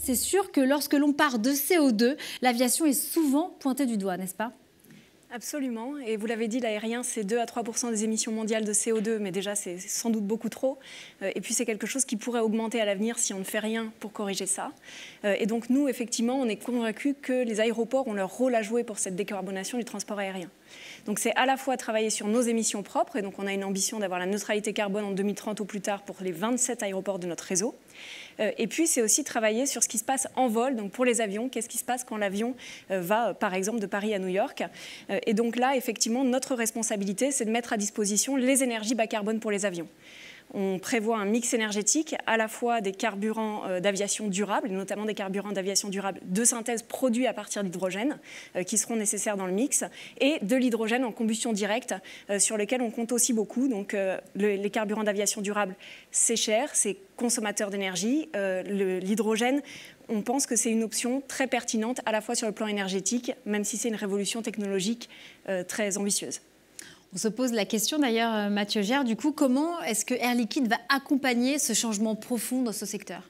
c'est sûr que lorsque l'on parle de CO2, l'aviation est souvent pointée du doigt, n'est-ce pas ? Absolument, et vous l'avez dit, l'aérien c'est 2 à 3% des émissions mondiales de CO2, mais déjà c'est sans doute beaucoup trop, et puis c'est quelque chose qui pourrait augmenter à l'avenir si on ne fait rien pour corriger ça. Et donc nous, effectivement, on est convaincus que les aéroports ont leur rôle à jouer pour cette décarbonation du transport aérien. Donc c'est à la fois travailler sur nos émissions propres, et donc on a une ambition d'avoir la neutralité carbone en 2030 au plus tard pour les 27 aéroports de notre réseau. Et puis c'est aussi travailler sur ce qui se passe en vol, donc pour les avions, qu'est-ce qui se passe quand l'avion va par exemple de Paris à New York. Et donc là, effectivement, notre responsabilité, c'est de mettre à disposition les énergies bas carbone pour les avions. On prévoit un mix énergétique, à la fois des carburants d'aviation durable, notamment des carburants d'aviation durable de synthèse produits à partir d'hydrogène, qui seront nécessaires dans le mix, et de l'hydrogène en combustion directe, sur lequel on compte aussi beaucoup. Donc les carburants d'aviation durable, c'est cher, c'est consommateur d'énergie. L'hydrogène, on pense que c'est une option très pertinente, à la fois sur le plan énergétique, même si c'est une révolution technologique très ambitieuse. On se pose la question d'ailleurs, Mathieu Gère, du coup, comment est-ce que Air Liquide va accompagner ce changement profond dans ce secteur ?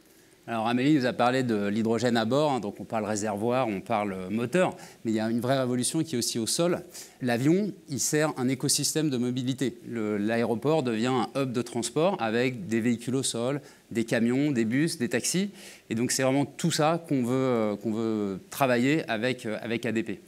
Alors Amélie nous a parlé de l'hydrogène à bord, hein, donc on parle réservoir, on parle moteur, mais il y a une vraie révolution qui est aussi au sol. L'avion, il sert un écosystème de mobilité. L'aéroport devient un hub de transport avec des véhicules au sol, des camions, des bus, des taxis. Et donc c'est vraiment tout ça qu'on veut travailler avec ADP.